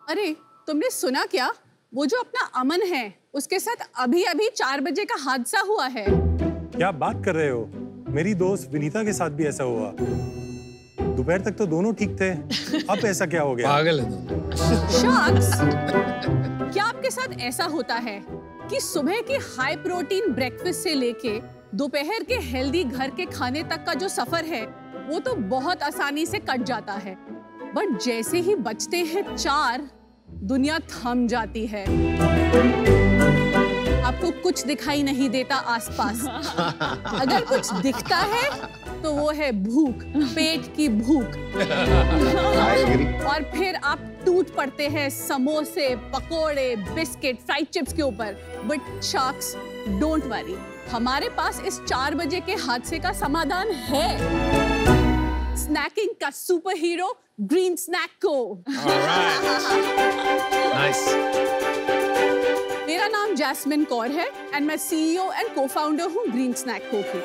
अरे तुमने सुना क्या? वो जो अपना अमन है उसके साथ अभी अभी 4 बजे का हादसा हुआ है। क्या बात कर रहे हो? मेरी दोस्त विनीता के साथ भी ऐसा हुआ। दोपहर तक तो दोनों ठीक थे, अब ऐसा क्या हो गया? पागल है तुम। शख्स, क्या आपके साथ ऐसा होता है कि सुबह की हाई प्रोटीन ब्रेकफास्ट से लेके दोपहर के हेल्दी घर के खाने तक का जो सफर है वो तो बहुत आसानी से कट जाता है, बट जैसे ही बचते हैं 4 दुनिया थम जाती है। आपको कुछ दिखाई नहीं देता आसपास। अगर कुछ दिखता है तो वो है भूख, पेट की भूख। और फिर आप टूट पड़ते हैं समोसे, पकोड़े, बिस्किट, फ्राइड चिप्स के ऊपर। बट शार्क्स, डोंट वरी, हमारे पास इस 4 बजे के हादसे का समाधान है। स्नैकिंग का सुपर हीरो ग्रीन स्नैक को। नाइस। मेरा नाम जैस्मिन कौर है एंड मैं CEO एंड को-फाउंडर हूँ ग्रीन स्नैक को की।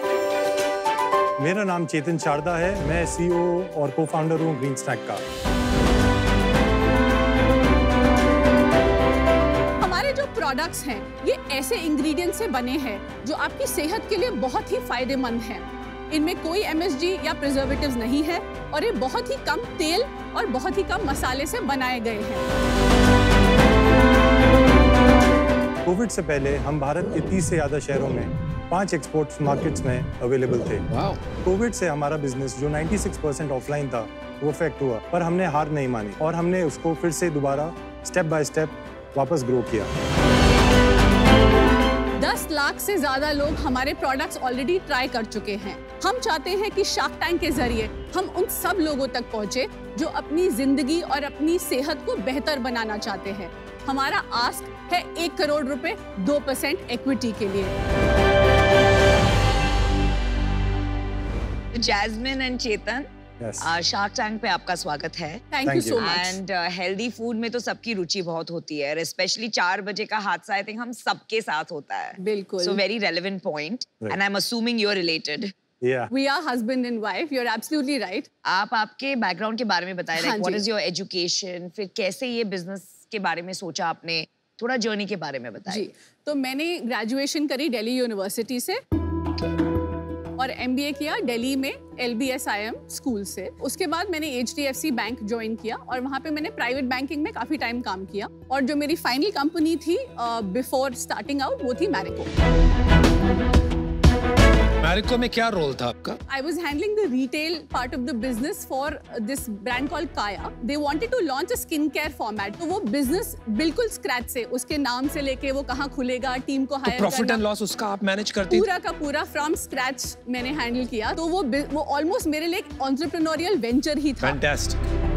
मेरा नाम चेतन शारदा है, मैं CEO और को-फाउंडर हूँ ग्रीन स्नैक का। हमारे जो प्रोडक्ट्स हैं ये ऐसे इंग्रेडिएंट से बने हैं जो आपकी सेहत के लिए बहुत ही फायदेमंद हैं। इनमें कोई MSG या प्रिजर्वेटिव्स नहीं है और ये बहुत ही कम तेल और बहुत ही कम मसाले से बनाए गए हैं। कोविड से पहले हम भारत के 30 से ज्यादा शहरों में 5 एक्सपोर्ट मार्केट्स में अवेलेबल थे। कोविड से हमारा बिजनेस जो 96% ऑफलाइन था वो अफेक्ट हुआ, पर हमने हार नहीं मानी और हमने उसको फिर से दोबारा स्टेप बाय स्टेप वापस ग्रो किया। 10 लाख से ज्यादा लोग हमारे प्रोडक्ट्स ऑलरेडी ट्राई कर चुके हैं। हम चाहते हैं कि शार्क टैंक के जरिए हम उन सब लोगों तक पहुंचे जो अपनी जिंदगी और अपनी सेहत को बेहतर बनाना चाहते हैं। हमारा आस्क है 1 करोड़ रुपए 2% इक्विटी के लिए। Jasmine and Chetan, shark tank पे आपका स्वागत है। Thank you so much. And healthy food में तो सबकी रुचि बहुत होती है, स्पेशली 4 बजे का हादसा आई थिंक हम सबके साथ होता है। बिल्कुल। So very relevant point and I am assuming you are related. Yeah. We are husband and wife. You're absolutely right. आप आपके बैकग्राउंड के बारे में बताएं, हाँ like what ji. is your education, फिर कैसे ये बिजनेस के बारे में सोचा आपने, थोड़ा जर्नी के बारे में बताएं। जी, तो मैंने ग्रेजुएशन करी दिल्ली यूनिवर्सिटी से और MBA किया दिल्ली में LBSIM स्कूल से। उसके बाद मैंने HDFC बैंक ज्वाइन किया और वहाँ पे मैंने प्राइवेट बैंकिंग में काफी टाइम काम किया। और जो मेरी फाइनल कंपनी थी बिफोर स्टार्टिंग आउट वो थी मैरिको। मैरिको में क्या रोल था आपका? I was handling the retail part of the business for this brand called Kaya. They wanted to launch a skincare format. तो वो business बिल्कुल scratch से, उसके नाम से लेके वो कहाँ खुलेगा, टीम को हायर करना, प्रॉफिट एंड लॉस उसका आप मैनेज करती थी? पूरा का पूरा from scratch मैंने हैंडल किया। तो वो ऑलमोस्ट मेरे लिए एक एंटरप्रेन्योरियल वेंचर ही था। फैंटास्टिक।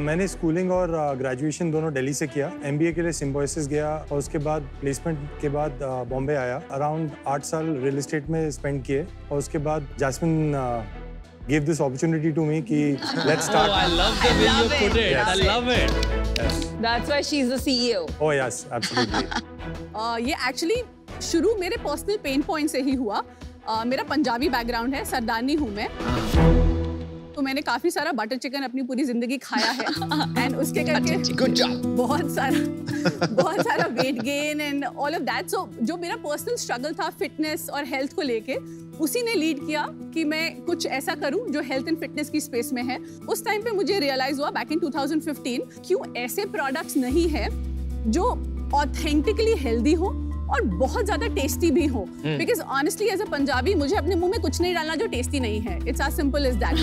मैंने स्कूलिंग और ग्रेजुएशन दोनों दिल्ली से किया। MBA के लिए सिम्बोसिस गया और उसके बाद प्लेसमेंट के बाद बॉम्बे आया। अराउंड 8 साल रियल एस्टेट में स्पेंड किए और उसके बाद jasmine gave this opportunity to me कि let's start. Oh, I love the way you put it. I love it. That's why she's the CEO. Oh yes, absolutely. ये actually शुरू मेरे personal pain point से ही हुआ। मेरा Punjabi background है, सरदारनी हूँ मैं। तो मैंने काफी सारा बटर चिकन अपनी पूरी जिंदगी खाया है एंड उसके करके Good job. बहुत सारा weight gain and all of that. So जो मेरा पर्सनल स्ट्रगल था फिटनेस और हेल्थ को लेके, उसी ने लीड किया कि मैं कुछ ऐसा करूं जो हेल्थ एंड फिटनेस की स्पेस में है। उस टाइम पे मुझे रियलाइज हुआ बैक इन 2015 क्यों ऐसे प्रोडक्ट्स नहीं है जो ऑथेंटिकली हेल्दी हो और बहुत ज्यादा टेस्टी भी हो। Because honestly as a Punjabi मुझे अपने मुंह में कुछ नहीं डालना जो टेस्टी नहीं है। It's as simple as that.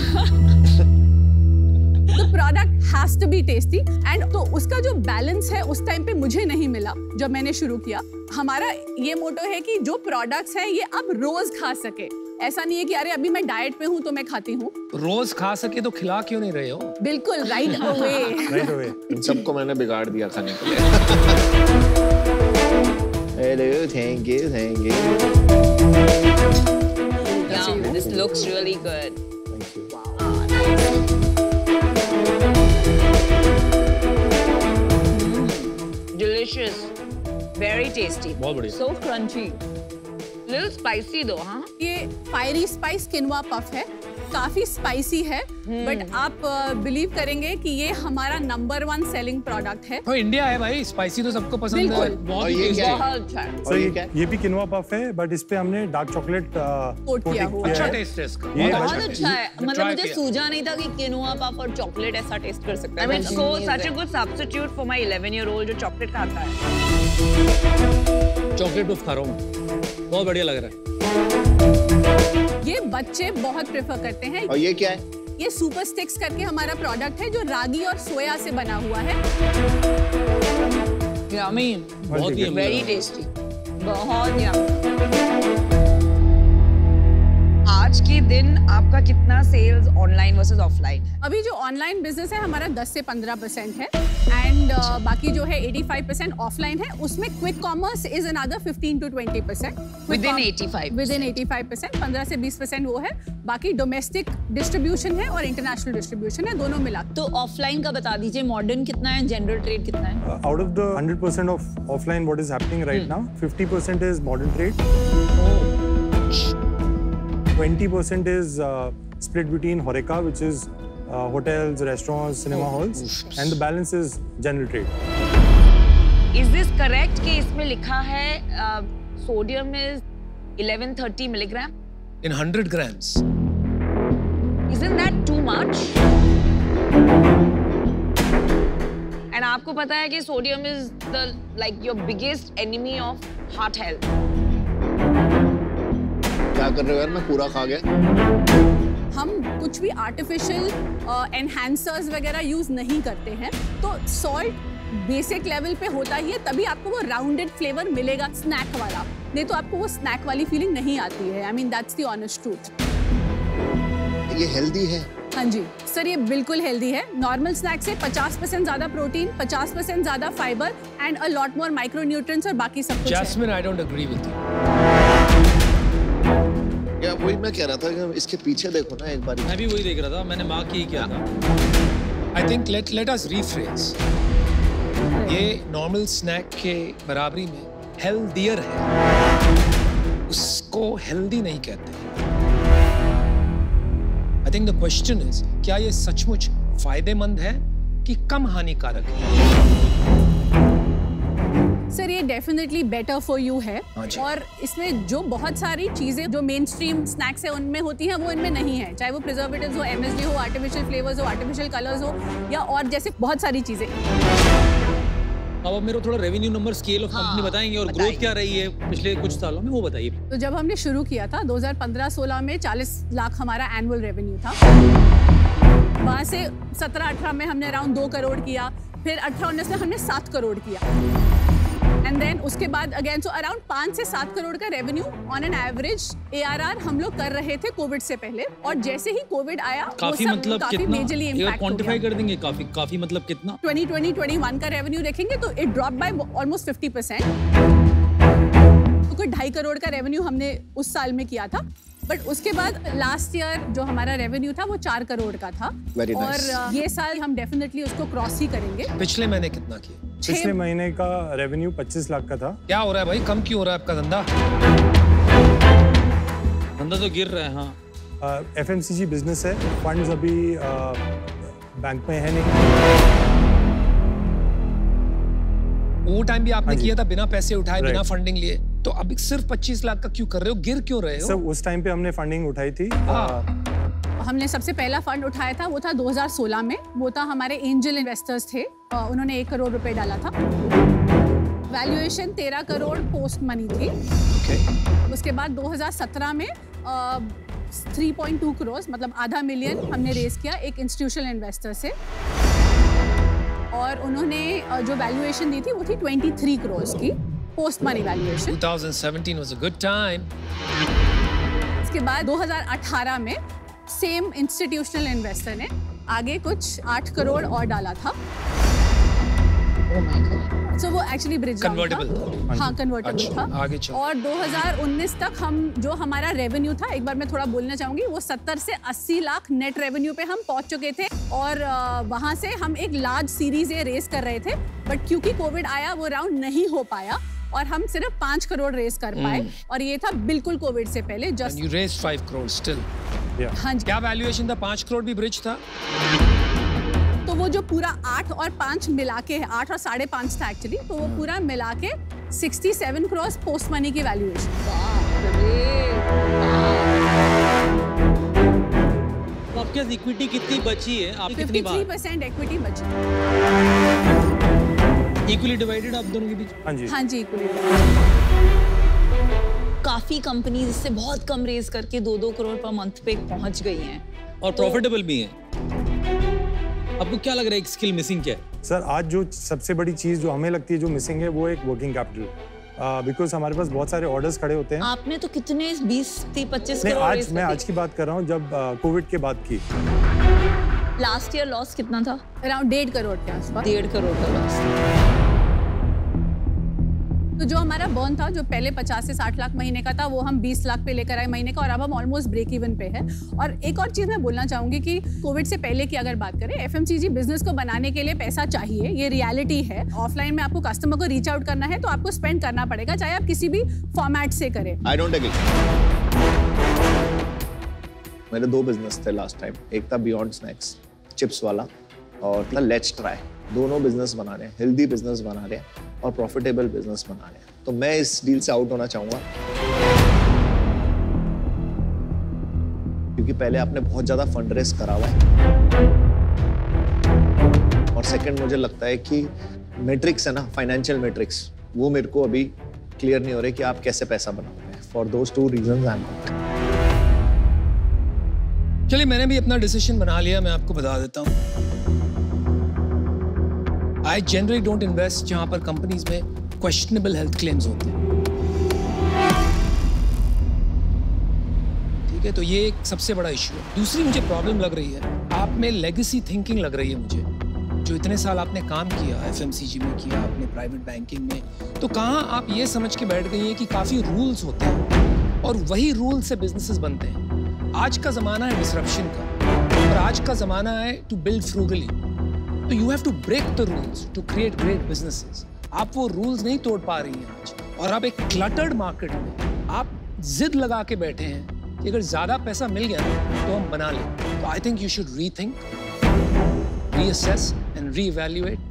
The product has to be tasty and तो उसका जो बैलेंस है उस टाइम पे मुझे नहीं मिला जब मैंने शुरू किया। हमारा ये मोटो है कि जो प्रोडक्ट्स हैं ये आप रोज खा सके। ऐसा नहीं है कि अरे अभी मैं डाइट पे हूँ तो मैं खाती हूँ। रोज खा सके तो खिला क्यों नहीं रहे हो? बिल्कुल राइट अवे। Right away. इन सबको मैंने बिगाड़ दिया खाने के लिए। Hello, thank you, thank you. Yum, this looks really good. Thank you. Delicious. Very tasty. बहुत बढ़िया। So crunchy. Little spicy though, हाँ? ये फायरी स्पाइस किनवा पफ है। काफी स्पाइसी है, बट आप बिलीव करेंगे कि ये हमारा नंबर 1 सेलिंग प्रोडक्ट है। तो इंडिया है भाई, स्पाइसी तो सबको पसंद है। बिल्कुल। बहुत और ये tasty क्या है। है? बहुत अच्छा है। और ये क्या है? ये भी किनवा पफ है, बट इस पे हमने डार्क चॉकलेट कोट किया हुआ अच्छा है। टेस्ट है इसका। ये बहुत अच्छा अच्छा है। मैंने मतलब try मुझे किया। सूझा नहीं था कि किनोआ पफ और चॉकलेट ऐसा टेस्ट कर सकता I है। mean, so such a good substitute for my 11-year-old जो चॉकलेट खाता है। चॉकलेट टूफ खा रहा हूँ, बहुत बढ़िया लग रहा है। ये बच्चे बहुत प्रेफर करते हैं। और ये क्या है? ये सुपर स्टिक्स करके हमारा प्रोडक्ट है जो रागी और सोया से बना हुआ है। यम्मी, बहुत ही Very tasty। बहुत यम्मी। आज के दिन आपका कितना सेल्स ऑनलाइन वर्सेस ऑफलाइन है? अभी जो ऑनलाइन बिजनेस है हमारा 10 से 15% है, एंड बाकी जो है 85% ऑफलाइन है। उसमें quick commerce is another 15 to 20%। Within 85%। Within 85%, 15 से 20% वो है। बाकी डोमेस्टिक डिस्ट्रीब्यूशन है और इंटरनेशनल डिस्ट्रीब्यूशन है, दोनों मिला। तो ऑफलाइन का बता दीजिए, मॉडर्न कितना है, जनरल ट्रेड कितना है? Out of the 100% of offline, what is happening right now, 50% is modern trade, 20% is split between HoReCa, which is hotels, restaurants, cinema halls, and the balance is general trade. Is this correct कि इसमें लिखा है sodium is 1130 milligram? In 100 grams. Isn't that too much? And आपको पता है कि sodium is the like your biggest enemy of heart health. क्या कर रहे हो यार? मैं पूरा खा गया। हम कुछ भी आर्टिफिशियल एनहांसर्स वगैरह यूज नहीं करते हैं, तो सॉल्ट बेसिक लेवल पे होता ही है, तभी आपको वो राउंडेड फ्लेवर मिलेगा स्नैक वाला। नहीं तो आपको वो स्नैक वाली फीलिंग नहीं आती है। I mean that's the honest truth. ये हेल्दी है? हाँ जी सर, ये बिल्कुल हेल्दी है। नॉर्मल स्नैक से 50% ज्यादा प्रोटीन, 50% ज्यादा fibre and a lot more micronutrients और बाकी सब कुछ है। Jasmine, I don't agree with you. या वही मैं कह रहा था कि इसके पीछे देखो ना एक बार। मैं भी वही देख रहा था, मैंने मार्क ही किया था। I think let us rephrase. ये नॉर्मल स्नैक के बराबरी में हेल्दियर है, उसको हेल्दी नहीं कहते। I think the question is, क्या ये सचमुच फायदेमंद है कि कम हानिकारक है? सर ये डेफिनेटली बेटर फॉर यू है, हाँ जी। और इसमें जो बहुत सारी चीजें जो मेन स्ट्रीम स्नैक्स है उनमें होती हैं वो इनमें नहीं है, चाहे वो प्रिजर्वेटिव्स हो, MSG हो, आर्टिफिशियल फ्लेवर्स हो, आर्टिफिशियल कलर्स हो, या और जैसे बहुत सारी चीजें। अब आप मेरे को थोड़ा revenue number, scale of company बताएंगे और ग्रोथ क्या रही है पिछले कुछ सालों में, वो बताइए। तो जब हमने शुरू किया था 2015-16 में 40 लाख हमारा एनुअल रेवेन्यू था। वहाँ से 17-18 में हमने अराउंड 2 करोड़ किया, फिर 18-19 में हमने 7 करोड़ किया, एंड देन उसके बाद अगेन सो अराउंड 5 से 7 करोड़ का revenue on an average ARR हम लोग कर रहे थे कोविड से पहले। और जैसे ही कोविड आया काफी वो सब मतलब काफी कितना? मेजरली एक इम्पैक्ट हो क्वांटिफाई गया। कर देंगे? काफी मतलब कितना? 2020-21 का रेवेन्यू देखेंगे तो इट ड्रॉप बाय ऑलमोस्ट 50%। तो कोई 2.5 करोड़ का रेवेन्यू हमने उस साल में किया था, बट उसके बाद लास्ट ईयर जो हमारा रेवेन्यू था वो 4 करोड़ का था। Very nice. और ये साल हम डेफिनेटली उसको क्रॉस ही करेंगे। पिछले महीने कितना किया? पिछले महीने का रेवेन्यू 25 लाख का था। क्या हो रहा है भाई, कम क्यों हो रहा है आपका धंधा? धंधा तो गिर रहा है। हाँ, FMCG बिजनेस है, फंड्स अभी बैंक में है नहीं। वो टाइम भी आपने हाँ जी। किया था बिना पैसे उठाए, बिना Right. फंडिंग लिए, तो अभी सिर्फ 25 लाख का क्यों कर रहे हो? गिर क्यों रहे हो? सब उस टाइम पे हमने फंडिंग उठाई थी। हमने सबसे पहला फंड उठाया था वो था 2016 में, वो था हमारे एंजल इन्वेस्टर्स थे, उन्होंने 1 करोड़ रुपए डाला था। वैल्यूएशन 13 करोड़ पोस्ट मनी थी। उसके बाद 2017 में 3.2 करोड़ मतलब आधा मिलियन हमने रेज किया एक इंस्टीट्यूशनल इन्वेस्टर से, और उन्होंने जो वैल्यूएशन दी थी वो थी 23 करोड़ की post money valuation. 2017 was a good time. इसके बाद 2018 में सेम इंस्टीट्यूशनल इन्वेस्टर ने आगे कुछ 8 करोड़ और डाला था। So वो एक्चुअली ब्रिज Convertible था। हाँ कन्वर्टेबल अच्छा, था। आगे चलो। और 2019 तक हम जो हमारा रेवेन्यू था, एक बार मैं थोड़ा बोलना चाहूंगी, वो 70 से 80 लाख नेट रेवेन्यू पे हम पहुंच चुके थे। और वहां से हम एक लार्ज सीरीज ए रेस कर रहे थे, बट क्योंकि कोविड आया वो राउंड नहीं हो पाया और हम सिर्फ 5 करोड़ रेस कर पाए, और ये था बिल्कुल कोविड से पहले। And you raised 5 crores still. हाँ जी। क्या वैल्यूएशन था? 5 करोड़ भी ब्रिज था? तो वो जो पूरा 8 और 5 मिला के है, 8 और 5.5 था एक्चुअली, तो वो पूरा मिला के 67 करोड़ पोस्ट मनी की वैल्यूएशन। तो आपके पास इक्विटी कितनी बची है? आप कितनी बार? 53% इक्विटी बची। इक्वली डिवाइडेड आप दोनों के बीच? हाँ जी। हाँ जी, इक्विटी। काफी कंपनीज इससे बहुत कम रेज करके 2-2 करोड़ पर मंथ पे पहुंच गई हैं और प्रॉफिटेबल भी हैं। आपको क्या लग रहा है स्किल मिसिंग क्या है? सर आज जो सबसे बड़ी चीज जो हमें लगती है जो मिसिंग है वो एक वर्किंग कैपिटल, बिकॉज हमारे पास बहुत सारे ऑर्डर्स खड़े होते हैं। आपने तो कितने 20-25 नहीं, करोड़ मैं आज की बात कर रहा हूँ जब कोविड के बाद की। लास्ट ईयर लॉस कितना था? अराउंड 1.5 करोड़ के आसपास। 1.5 करोड़ का लॉस। तो जो हमारा बर्न था, जो पहले 50 से 60 लाख महीने का था, वो हम 20 लाख पे लेकर आए महीने का, और अब हम ऑलमोस्ट ब्रेक इवन पे है। और एक और चीज मैं बोलना चाहूंगी कि कोविड से पहले की अगर बात करें, एफएमसीजी बिजनेस को बनाने के लिए पैसा चाहिए, ये रियलिटी है। ऑफलाइन में आपको कस्टमर को रीच आउट करना है तो आपको स्पेंड करना पड़ेगा, चाहे आप किसी भी फॉर्मेट से करें। I don't agree. मेरे 2 बिजनेस थे लास्ट टाइम, एक था बियॉन्ड स्नैक्स चिप्स वाला और था लेट्स ट्राई। दोनों बिजनेस बना रहे हैं, हेल्दी बिजनेस बना रहे हैं और प्रॉफिटेबल बिजनेस बना रहे हैं। तो मैं इस डील से आउट होना चाहूंगा, क्योंकि पहले आपने बहुत ज्यादा फंड रेस करा हुआ है, और सेकंड मुझे लगता है कि मैट्रिक्स है ना, फाइनेंशियल मैट्रिक्स, वो मेरे को अभी क्लियर नहीं हो रहे कि आप कैसे पैसा बनाओगे। For those 2 reasons I am out. चलिए, मैंने भी अपना डिसीजन बना लिया, मैं आपको बता देता हूँ। I generally don't invest जहाँ पर कंपनीज में questionable health claims होते हैं। ठीक है, तो ये एक सबसे बड़ा इशू है। दूसरी मुझे प्रॉब्लम लग रही है, आप में लेगेसी थिंकिंग लग रही है मुझे। जो इतने साल आपने काम किया, एफएमसीजी में किया, आपने प्राइवेट बैंकिंग में, तो कहाँ आप ये समझ के बैठ गई हैं कि काफी रूल्स होते हैं और वही रूल से बिजनेसेस बनते हैं। आज का जमाना है डिसरप्शन का, और आज का जमाना है टू बिल्ड फ्रूगली। तो you have to break the rules to create great businesses. आप वो rules नहीं तोड़ पा रही हैं आज, और आप एक cluttered market में आप जिद लगा के बैठे हैं कि अगर ज्यादा पैसा मिल गया तो हम बना लें। तो I think you should rethink, reassess and reevaluate.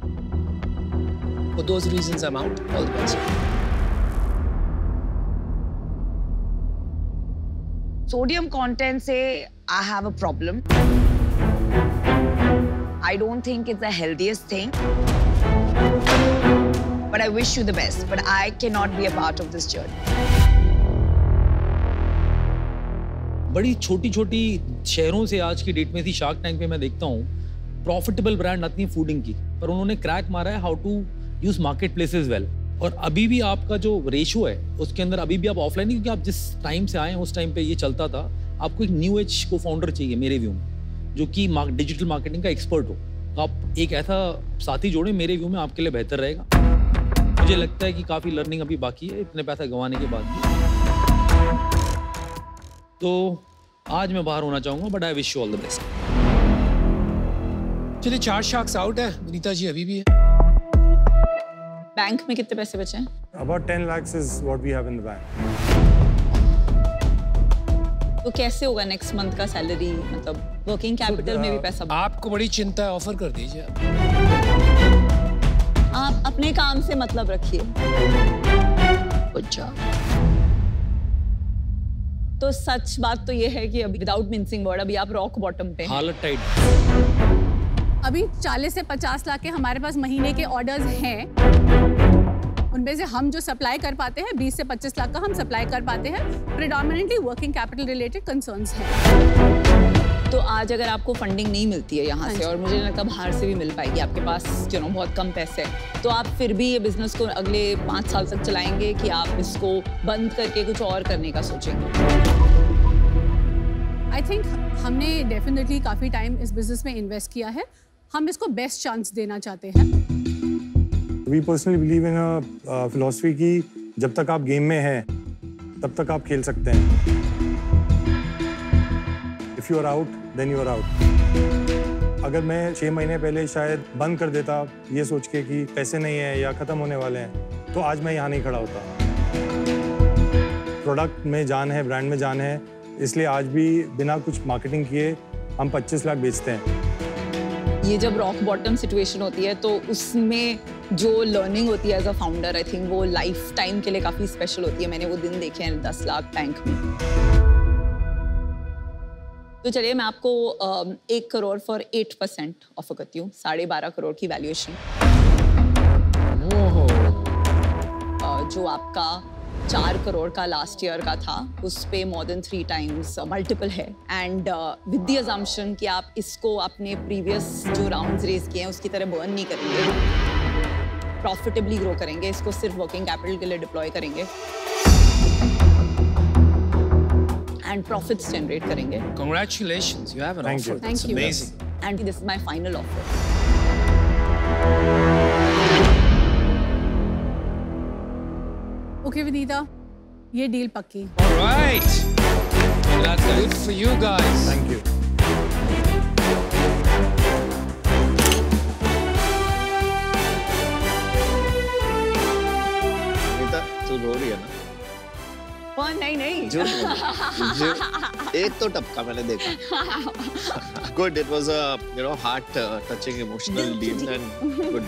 For those reasons, I'm out. All the best. Sodium content से I have a problem. I don't think it's the healthiest thing, but I wish you the best. But I cannot be a part of this journey. बड़ी छोटी-छोटी शहरों से आज की date में थी shark tank पे मैं देखता हूँ प्रॉफिटेबल ब्रांड आती है फूडिंग की, पर उन्होंने क्रैक मारा है how to use market places well. और अभी भी आपका जो रेशियो है उसके अंदर अभी भी आप ऑफलाइन नहीं, क्योंकि आप जिस टाइम से आए हैं उस टाइम पे ये चलता था। आपको एक न्यू एज को फाउंडर चाहिए मेरे व्यू में, जो कि डिजिटल मार्केटिंग का एक्सपर्ट हो। तो आप एक ऐसा साथी जोड़े, मेरे व्यू में आपके लिए बेहतर रहेगा। मुझे लगता है कि काफी लर्निंग अभी बाकी है इतने पैसा गंवाने के बाद भी। तो आज मैं बाहर होना चाहूंगा, but I wish you all the best. चलिए, 4 शार्क्स आउट है, विनीता जी अभी भी है। बैंक में कितने पैसे बचे हैं? About 10 lakhs is what we have in the bank. तो कैसे होगा नेक्स्ट मंथ का सैलरी? मतलब वर्किंग कैपिटल में भी पैसा? आपको बड़ी चिंता है, ऑफर कर दीजिए। आप अपने काम से मतलब रखिए। अच्छा, तो सच बात तो ये है कि अभी विदाउट मिंसिंग वर्ड अभी आप रॉक बॉटम पे हैं। हालत टाइट। अभी 40 से 50 लाख के हमारे पास महीने के ऑर्डर्स हैं, उनमें से हम जो सप्लाई कर पाते हैं 20 से 25 लाख का हम सप्लाई कर पाते हैं। Predominantly working capital related concerns हैं। तो आज अगर आपको फंडिंग नहीं मिलती है यहाँ से, और मुझे नहीं लगता बाहर से भी मिल पाएगी, आपके पास बहुत कम पैसे हैं, तो आप फिर भी ये बिजनेस को अगले 5 साल तक चलाएंगे कि आप इसको बंद करके कुछ और करने का सोचेंगे? आई थिंक हमने डेफिनेटली काफ़ी टाइम इस बिजनेस में इन्वेस्ट किया है, हम इसको बेस्ट चांस देना चाहते हैं। We personally believe in a philosophy कि जब तक आप गेम में हैं तब तक आप खेल सकते हैं। If you are out, then you are out. अगर मैं 6 महीने पहले शायद बंद कर देता ये सोच के कि पैसे नहीं है या खत्म होने वाले हैं, तो आज मैं यहाँ नहीं खड़ा होता। प्रोडक्ट में जान है, ब्रांड में जान है, इसलिए आज भी बिना कुछ मार्केटिंग किए हम 25 लाख बेचते हैं। ये जब रॉक बॉटम सिचुएशन होती है तो उसमें जो लर्निंग होती है as a founder, I think वो लाइफ टाइम के लिए काफी स्पेशल होती है। मैंने वो दिन देखे हैं 10 लाख बैंक में। तो चलिए मैं आपको 1 करोड़ फॉर 8% ऑफर करती हूँ, 12.5 करोड़ की वैल्यूएशन। जो आपका 4 करोड़ का लास्ट ईयर का था, उस पे मोर देन 3 टाइम्स मल्टीपल है। एंड विद द अजम्पशन कि आप इसको अपने प्रीवियस जो राउंड्स रेज किए हैं उसकी तरह बर्न नहीं करेंगे, प्रॉफिटेबली ग्रो करेंगे, इसको सिर्फ वर्किंग कैपिटल के लिए डिप्लॉय करेंगे एंड प्रॉफिट्स जनरेट करेंगे। Congratulations, you have an Thank offer. you. That's Thank you. amazing. And this is my final offer. Okay Vinita, ये डील पक्की। All right. That's good for you guys. Thank you. Neeta, तू रो रही है ना? नहीं झूठ बोल। एक तो टपका मैंने देखा। Good, it was a heart touching emotional deal and good.